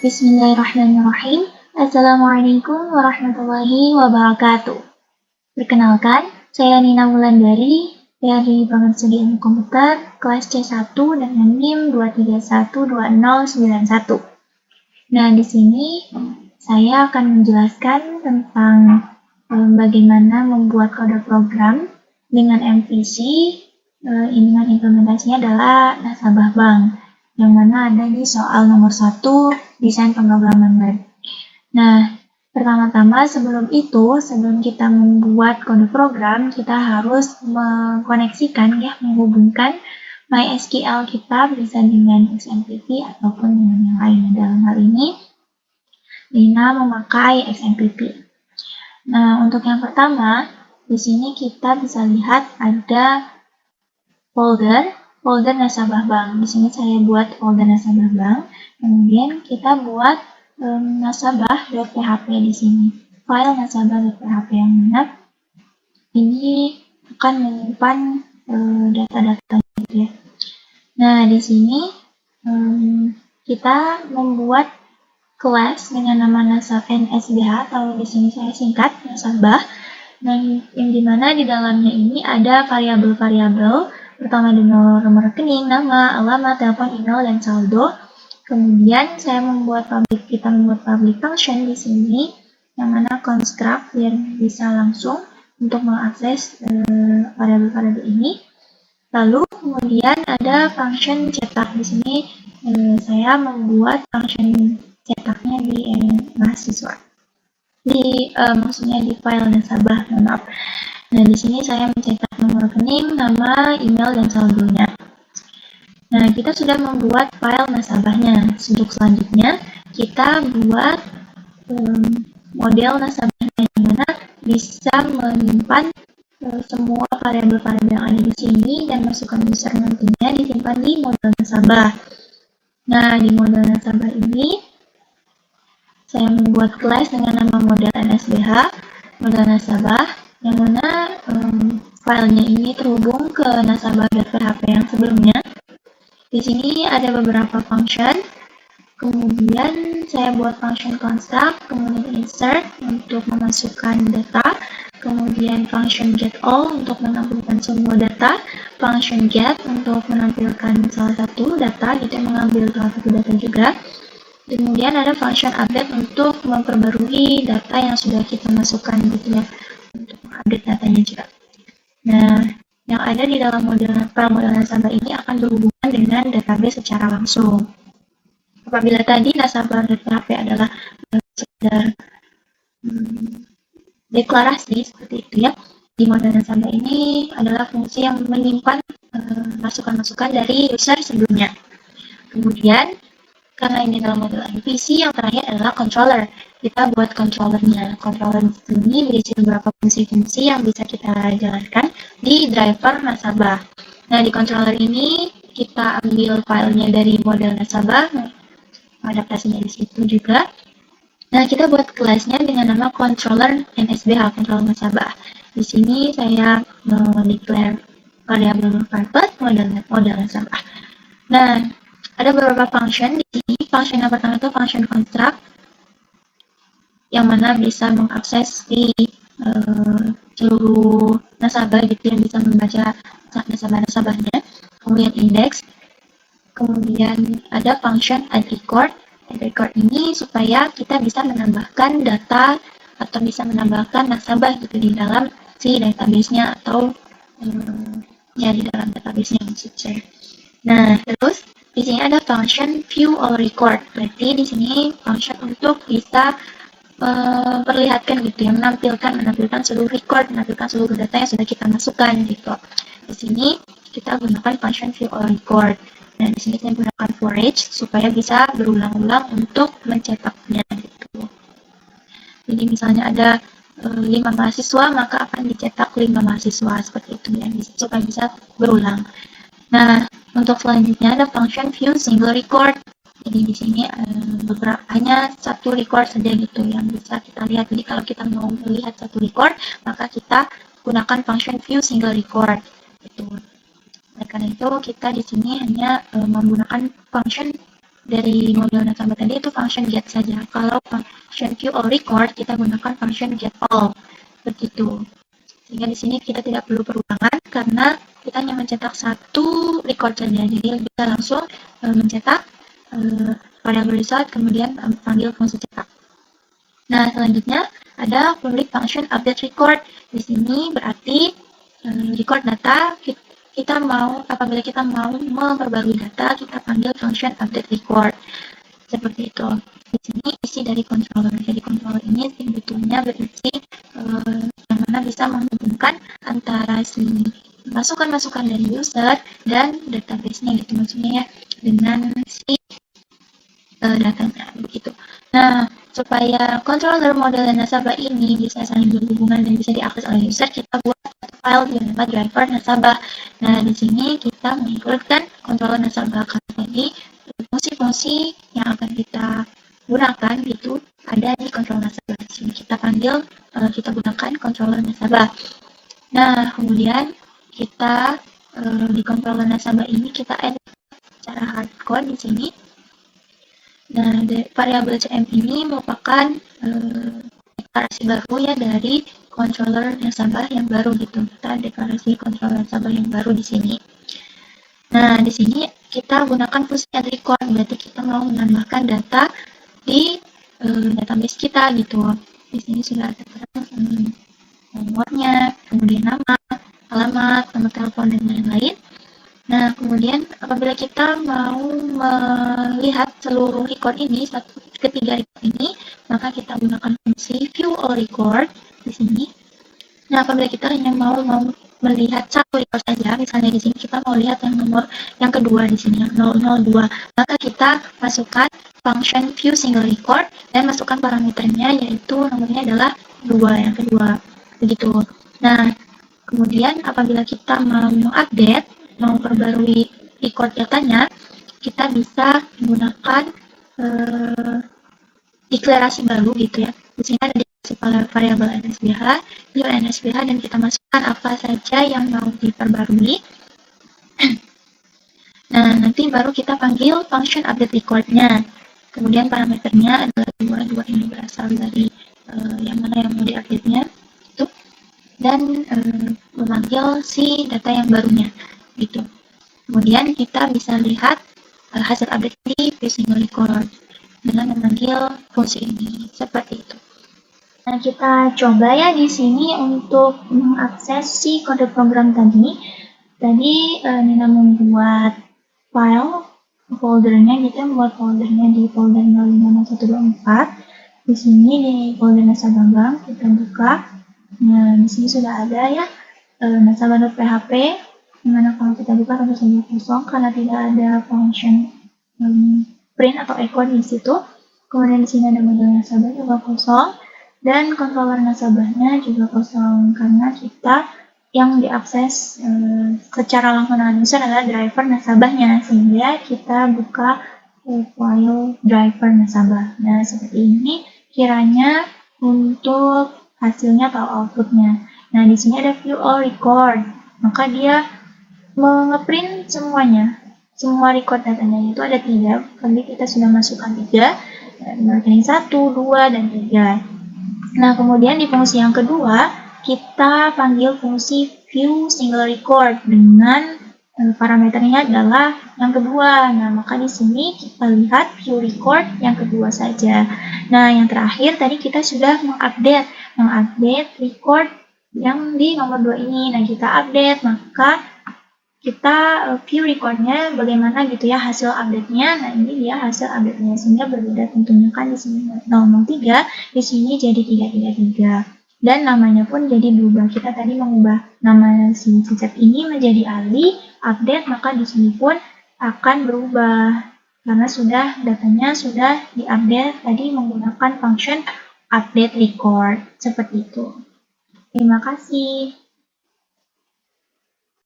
Bismillahirrahmanirrahim. Assalamualaikum warahmatullahi wabarakatuh. Perkenalkan, saya Nina Wulandari dari Bangun Studi Ilmu Komputer kelas C1 dengan NIM 2312091. Nah, di sini saya akan menjelaskan tentang bagaimana membuat kode program dengan MVC. Dengan implementasinya adalah nasabah bank, yang mana ada di soal nomor 1 desain pemrograman web. Nah, pertama-tama sebelum kita membuat kode program, kita harus menghubungkan MySQL kita bisa dengan XMPP ataupun dengan yang lain. Dalam hal ini, Lina memakai XMPP. Nah, untuk yang pertama, di sini kita bisa lihat ada folder nasabah bank. Di sini saya buat folder nasabah bank. Kemudian kita buat nasabah.php di sini. File nasabah.php yang mana ini akan menyimpan data-data gitu ya. Nah, di sini kita membuat kelas dengan nama NSBH atau di sini saya singkat nasabah. Dan yang dimana di dalamnya ini ada variabel-variabel. Pertama ada nomor rekening, nama, alamat, telepon, email, dan saldo. Kemudian kita membuat public function di sini, yang mana construct biar bisa langsung untuk mengakses variabel-variabel ini. Lalu kemudian ada function cetak di sini. Saya membuat function cetaknya di mahasiswa. Maksudnya di file nasabah, maaf. Nah, di sini saya mencetak nomor rekening, nama, email, dan saldonya. Nah, kita sudah membuat file nasabahnya. Untuk selanjutnya, kita buat model nasabahnya yang mana bisa menyimpan semua variabel-variabel yang ada di sini dan masukan user nantinya disimpan di model nasabah. Nah, di model nasabah ini saya membuat kelas dengan nama model NSBH, model nasabah, yang mana filenya ini terhubung ke nasabah.php yang sebelumnya. Di sini ada beberapa function. Kemudian saya buat function construct, kemudian insert untuk memasukkan data, kemudian function getAll untuk menampilkan semua data, function get untuk menampilkan salah satu data, gitu mengambil salah satu data juga. Kemudian ada function update untuk memperbarui data yang sudah kita masukkan gitu ya, untuk update datanya juga. Nah, yang ada di dalam model nasabah ini akan berhubungan dengan database secara langsung. Apabila tadi nasabah.php adalah sekedar deklarasi seperti itu ya, di model nasabah ini adalah fungsi yang menyimpan masukan-masukan dari user sebelumnya. Kemudian karena ini dalam model MVC, yang terakhir adalah controller. Kita buat controllernya. Controller di sini berisi beberapa fungsi-fungsi yang bisa kita jalankan di driver nasabah. Nah, di controller ini kita ambil filenya dari model nasabah, adaptasinya di situ juga. Nah, kita buat kelasnya dengan nama controller NSBH, controller nasabah. Di sini saya declare variabel private model nasabah. Nah, ada beberapa function di sini. Function yang pertama itu function construct, yang mana bisa mengakses di seluruh nasabah gitu, yang bisa membaca nasabah-nasabahnya. Kemudian index. Kemudian ada function add record. Add record ini supaya kita bisa menambahkan data atau bisa menambahkan nasabah gitu di dalam si database-nya atau ya di dalam database-nya maksud saya. Nah, terus di sini ada function view all record. Berarti di sini function untuk bisa memperlihatkan gitu ya, menampilkan seluruh record, menampilkan seluruh data yang sudah kita masukkan gitu. Di sini kita gunakan function view all record. Nah, di sini saya gunakan for each supaya bisa berulang-ulang untuk mencetaknya gitu. Jadi misalnya ada 5 mahasiswa, maka akan dicetak 5 mahasiswa seperti itu ya, supaya bisa berulang. Nah, untuk selanjutnya ada function view single record. Jadi di sini hanya satu record saja gitu yang bisa kita lihat. Jadi kalau kita mau melihat satu record, maka kita gunakan function view single record. Gitu. Oleh karena itu kita di sini hanya menggunakan function dari model nasabah tadi itu function get saja. Kalau function view all record, kita gunakan function get all. Seperti itu. Sehingga di sini kita tidak perlu perulangan karena kita hanya mencetak satu record saja. Jadi bisa langsung mencetak variable result, kemudian panggil fungsi cetak. Nah, selanjutnya ada public function update record. Di sini berarti record data kita mau, apabila kita mau memperbarui data, kita panggil function update record. Seperti itu. Di sini isi dari controller. Jadi controller ini sebetulnya berisi yang mana bisa menghubungkan antara si masukan-masukan dari user dan database-nya gitu, maksudnya ya, dengan si datanya begitu. Nah, supaya controller model nasabah ini bisa saling berhubungan dan bisa diakses oleh user, kita buat satu file di nama driver nasabah. Nah, di sini kita mengincludekan controller nasabah karena tadi fungsi-fungsi yang akan kita gunakan gitu ada di controller nasabah. Di sini kita panggil, kita gunakan controller nasabah. Nah, kemudian kita di controller nasabah ini kita add secara hardcode di sini. Nah, variabel CM ini merupakan deklarasi baru ya dari controller nasabah yang baru gitu. Kita deklarasi controller nasabah yang baru di sini. Nah, di sini kita gunakan fungsi add record, berarti kita mau menambahkan data di database kita gitu. Di sini sudah ada nomornya, kemudian nama, alamat, nomor telepon, dan lain-lain. Nah, kemudian apabila kita mau melihat seluruh record ini, ketiga record ini, maka kita gunakan fungsi view all record di sini. Nah, apabila kita hanya mau melihat satu record saja, misalnya di sini kita mau lihat yang nomor yang kedua di sini, yang 002, maka kita masukkan function view single record dan masukkan parameternya, yaitu nomornya adalah 2, yang kedua. Begitu. Nah, kemudian apabila kita mau update, mau perbarui record datanya, kita bisa menggunakan deklarasi baru gitu ya. Di sini ada deklarasi variabel NSBH, new NSBH, dan kita masukkan apa saja yang mau diperbarui. Nah, nanti baru kita panggil function update recordnya. Kemudian parameternya adalah 2 ini berasal dari yang mana yang mau diupdate-nya itu, dan memanggil si data yang barunya gitu. Kemudian kita bisa lihat hasil update di view single record dengan memanggil fungsi ini seperti itu. Nah, kita coba ya di sini untuk mengakses si kode program tadi. Tadi Nina membuat file foldernya, kita membuat foldernya di folder 05124. Di sini di folder nasabah bank kita buka. Nah, di sini sudah ada ya nasabah.php, dimana kalau kita buka tentu saja kosong karena tidak ada function print atau echo di situ. Kemudian di sini ada model nasabah juga kosong, dan controller nasabahnya juga kosong karena kita yang diakses secara langsung dengan user adalah driver nasabahnya, sehingga kita buka file driver nasabah. Nah, seperti ini kiranya untuk hasilnya atau outputnya. Nah, di sini ada view all record, maka dia nge-print semuanya, semua record datanya itu ada 3, tadi kita sudah masukkan 3, rekening 1, 2, dan 3. Nah, kemudian di fungsi yang kedua, kita panggil fungsi view single record dengan parameternya adalah yang kedua. Nah, maka di sini kita lihat view record yang kedua saja. Nah, yang terakhir tadi kita sudah mengupdate record yang di nomor 2 ini. Nah, kita update, maka kita view recordnya bagaimana gitu ya hasil update-nya. Nah, ini dia hasil update-nya, sehingga berbeda tentunya kan di sini 003, di sini jadi 333. Dan namanya pun jadi berubah. Kita tadi mengubah nama si Cicep ini menjadi Ali, update, maka di sini pun akan berubah karena sudah datanya sudah diupdate tadi menggunakan function update record. Seperti itu. Terima kasih.